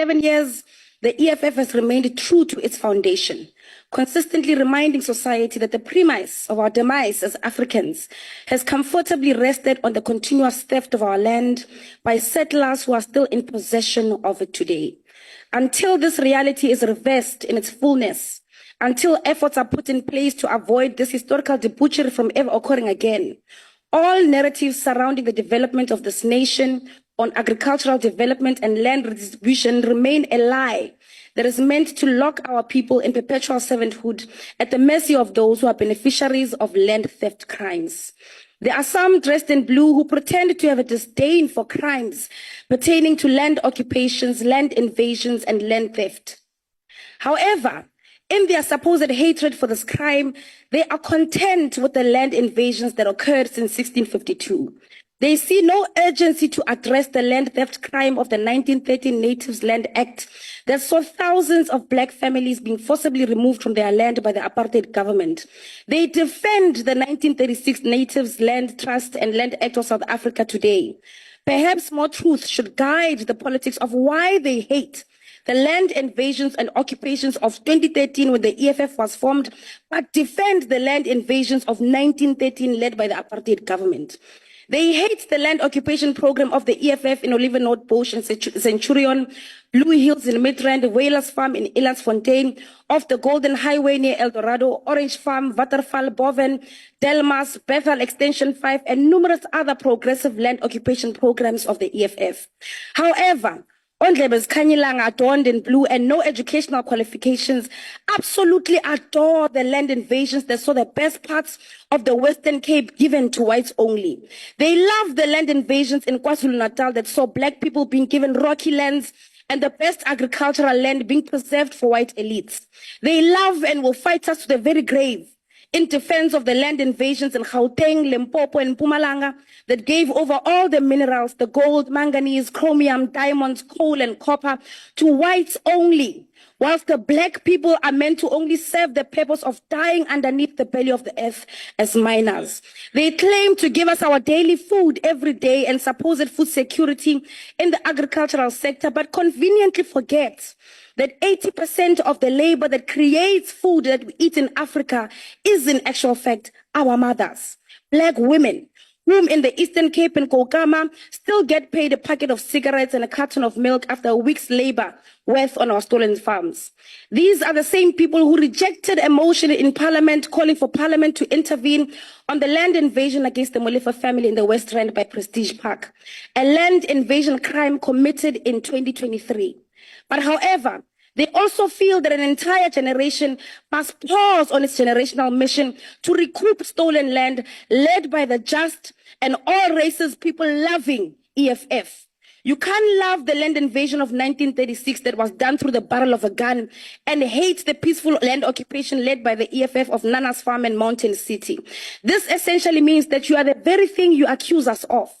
7 years, the EFF has remained true to its foundation, consistently reminding society that the premise of our demise as Africans has comfortably rested on the continuous theft of our land by settlers who are still in possession of it today. Until this reality is reversed in its fullness, until efforts are put in place to avoid this historical debauchery from ever occurring again, all narratives surrounding the development of this nation on agricultural development and land redistribution remain a lie that is meant to lock our people in perpetual servanthood at the mercy of those who are beneficiaries of land theft crimes. There are some dressed in blue who pretend to have a disdain for crimes pertaining to land occupations, land invasions, and land theft. However, in their supposed hatred for this crime, they are content with the land invasions that occurred since 1652. They see no urgency to address the land theft crime of the 1913 Natives Land Act that saw thousands of black families being forcibly removed from their land by the apartheid government. They defend the 1936 Natives Land Trust and Land Act of South Africa today. Perhaps more truth should guide the politics of why they hate the land invasions and occupations of 2013 when the EFF was formed, but defend the land invasions of 1913 led by the apartheid government. They hate the land occupation program of the EFF in Olifantsfontein and Centurion, Louis Hills in Midrand, Whalers Farm in Elandsfontein, off the Golden Highway near El Dorado, Orange Farm, Waterval, Boven, Delmas, Bethel Extension 5, and numerous other progressive land occupation programs of the EFF. However, Ondlebes Kanyilanga, adorned in blue and no educational qualifications, absolutely adore the land invasions that saw the best parts of the Western Cape given to whites only. They love the land invasions in KwaZulu-Natal that saw black people being given rocky lands and the best agricultural land being preserved for white elites. They love and will fight us to the very grave in defense of the land invasions in Gauteng, Limpopo, and Mpumalanga that gave over all the minerals, the gold, manganese, chromium, diamonds, coal, and copper to whites only, whilst the black people are meant to only serve the purpose of dying underneath the belly of the earth as miners. They claim to give us our daily food every day and supposed food security in the agricultural sector, but conveniently forget that 80% of the labor that creates food that we eat in Africa is in actual fact our mothers, black women, whom in the Eastern Cape and Kokama still get paid a packet of cigarettes and a carton of milk after a week's labor worth on our stolen farms. These are the same people who rejected a motion in Parliament calling for Parliament to intervene on the land invasion against the Molefe family in the West Rand by Prestige Park, a land invasion crime committed in 2023. But however, they also feel that an entire generation must pause on its generational mission to recoup stolen land led by the just and all races people loving EFF. You can't love the land invasion of 1936 that was done through the barrel of a gun and hate the peaceful land occupation led by the EFF of Nana's Farm and Mountain City. This essentially means that you are the very thing you accuse us of.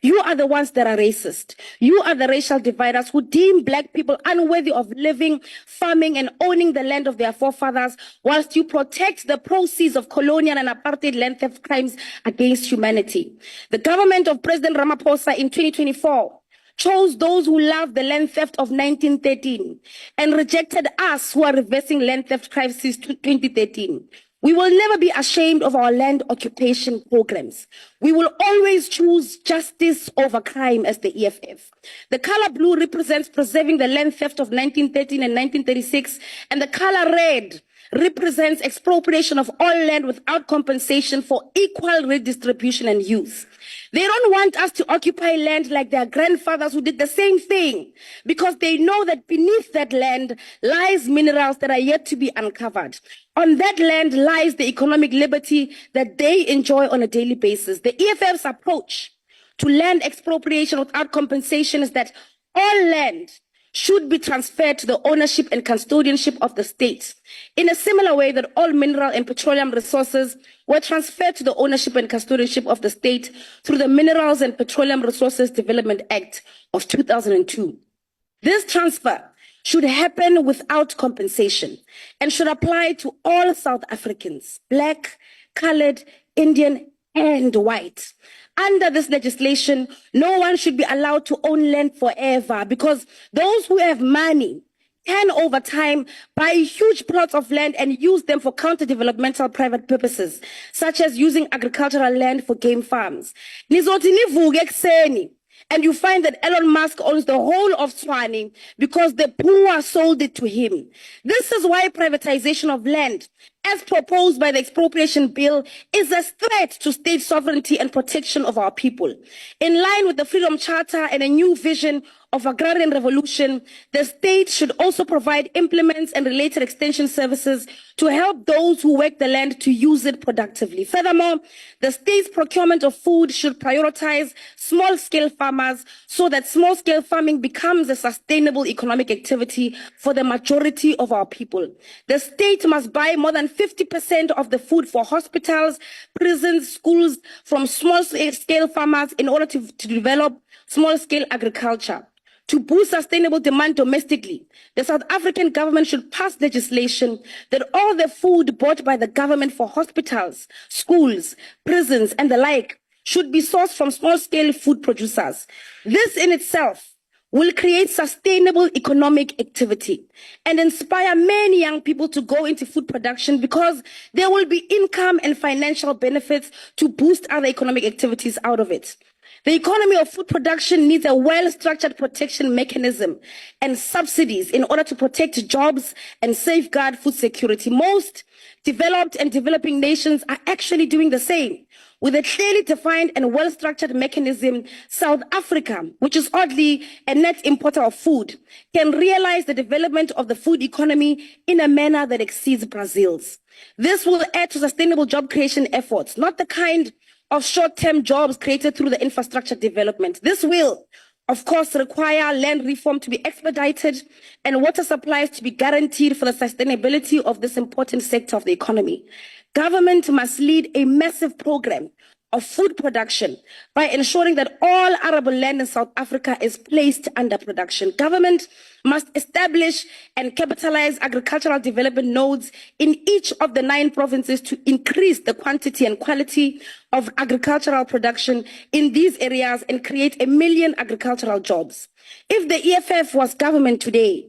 You are the ones that are racist. You are the racial dividers who deem black people unworthy of living, farming, and owning the land of their forefathers, whilst you protect the proceeds of colonial and apartheid land theft crimes against humanity. The government of President Ramaphosa in 2024 chose those who loved the land theft of 1913 and rejected us who are reversing land theft crimes since 2013. We will never be ashamed of our land occupation programs. We will always choose justice over crime as the EFF. The color blue represents preserving the land theft of 1913 and 1936, and the color red represents expropriation of all land without compensation for equal redistribution and use. They don't want us to occupy land like their grandfathers who did the same thing, because they know that beneath that land lies minerals that are yet to be uncovered. On that land lies the economic liberty that they enjoy on a daily basis. The EFF's approach to land expropriation without compensation is that all land should be transferred to the ownership and custodianship of the state, in a similar way that all mineral and petroleum resources were transferred to the ownership and custodianship of the state through the Minerals and Petroleum Resources Development Act of 2002. This transfer should happen without compensation and should apply to all South Africans, black, colored, Indian, and white. Under this legislation, no one should be allowed to own land forever, because those who have money can over time buy huge plots of land and use them for counter-developmental private purposes, such as using agricultural land for game farms. Nizothi nivuke ekuseni, and you find that Elon Musk owns the whole of Tshwane because the poor sold it to him. This is why privatization of land, as proposed by the expropriation bill, is a threat to state sovereignty and protection of our people. In line with the Freedom Charter and a new vision of agrarian revolution, the state should also provide implements and related extension services to help those who work the land to use it productively. Furthermore, the state's procurement of food should prioritize small-scale farmers so that small-scale farming becomes a sustainable economic activity for the majority of our people. The state must buy more than 50% of the food for hospitals, prisons, schools from small-scale farmers in order to develop small-scale agriculture. To boost sustainable demand domestically, the South African government should pass legislation that all the food bought by the government for hospitals, schools, prisons, and the like should be sourced from small-scale food producers. This in itself will create sustainable economic activity and inspire many young people to go into food production, because there will be income and financial benefits to boost other economic activities out of it. The economy of food production needs a well-structured protection mechanism and subsidies in order to protect jobs and safeguard food security. Most developed and developing nations are actually doing the same. With a clearly defined and well-structured mechanism, South Africa, which is oddly a net importer of food, can realize the development of the food economy in a manner that exceeds Brazil's. This will add to sustainable job creation efforts, not the kind of short-term jobs created through the infrastructure development. This will, of course, require land reform to be expedited and water supplies to be guaranteed for the sustainability of this important sector of the economy. Government must lead a massive program of food production by ensuring that all arable land in South Africa is placed under production. Government must establish and capitalize agricultural development nodes in each of the 9 provinces to increase the quantity and quality of agricultural production in these areas and create 1 million agricultural jobs. If the EFF was government today,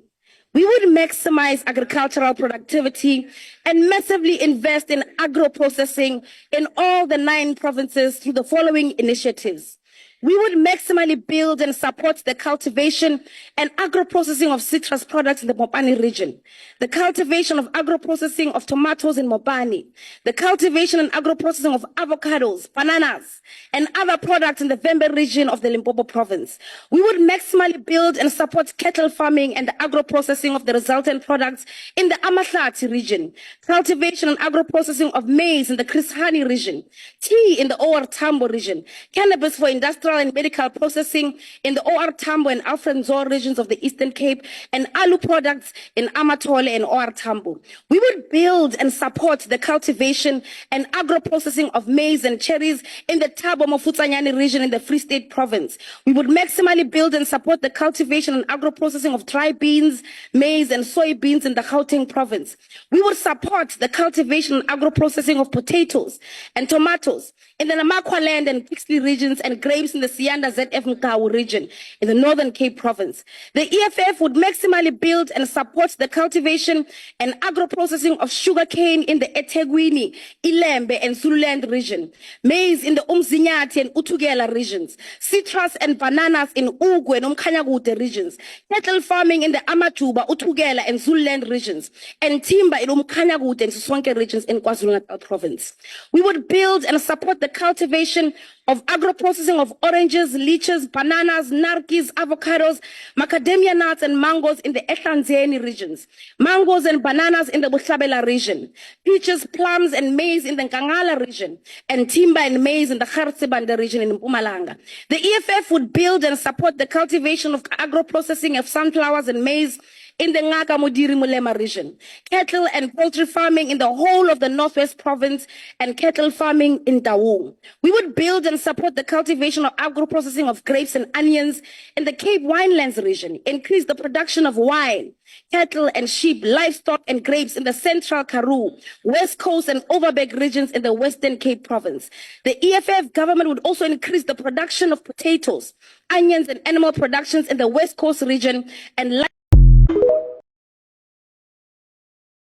we would maximize agricultural productivity and massively invest in agro-processing in all the 9 provinces through the following initiatives. We would maximally build and support the cultivation and agro-processing of citrus products in the Mopani region, the cultivation of agro-processing of tomatoes in Mopani, the cultivation and agro-processing of avocados, bananas, and other products in the Vembe region of the Limpopo province. We would maximally build and support cattle farming and the agro-processing of the resultant products in the Amahlati region, cultivation and agro-processing of maize in the Chris Hani region, tea in the OR Tambo region, cannabis for industrial and medical processing in the OR Tambo and Alfred Nzo regions of the Eastern Cape, and alu products in Amatole and OR Tambo. We would build and support the cultivation and agro-processing of maize and cherries in the Thabo Mofutshane region in the Free State province. We would maximally build and support the cultivation and agro-processing of dry beans, maize, and soybeans in the Gauteng province. We would support the cultivation and agro-processing of potatoes and tomatoes in the Namakwa and Pixley regions, and grapes in the Sianda ZF Mkawu region in the Northern Cape province. The EFF would maximally build and support the cultivation and agro-processing of sugarcane in the eThekwini, Ilembe, and Zululand region, maize in the Umzinyathi and Utugela regions, citrus and bananas in Ugwe and Umkhanyakude regions, cattle farming in the Amatuba, Utugela, and Zululand regions, and timber in Umkhanyakude and Sisonke regions in KwaZulu-Natal province. We would build and support the cultivation of agro-processing of oranges, lychees, bananas, narkis, avocados, macadamia nuts, and mangoes in the Ehlanzeni regions, mangoes and bananas in the Buhlabela region, peaches, plums, and maize in the Nkangala region, and timber and maize in the Garsibanda region in Mpumalanga. The EFF would build and support the cultivation of agro-processing of sunflowers and maize in the Ngaka Modiri Mulema region, cattle and poultry farming in the whole of the Northwest Province, and cattle farming in Taung. We would build and support the cultivation of agro-processing of grapes and onions in the Cape Winelands region, increase the production of wine, cattle and sheep, livestock and grapes in the Central Karoo, West Coast and Overberg regions in the Western Cape Province. The EFF government would also increase the production of potatoes, onions and animal productions in the West Coast region and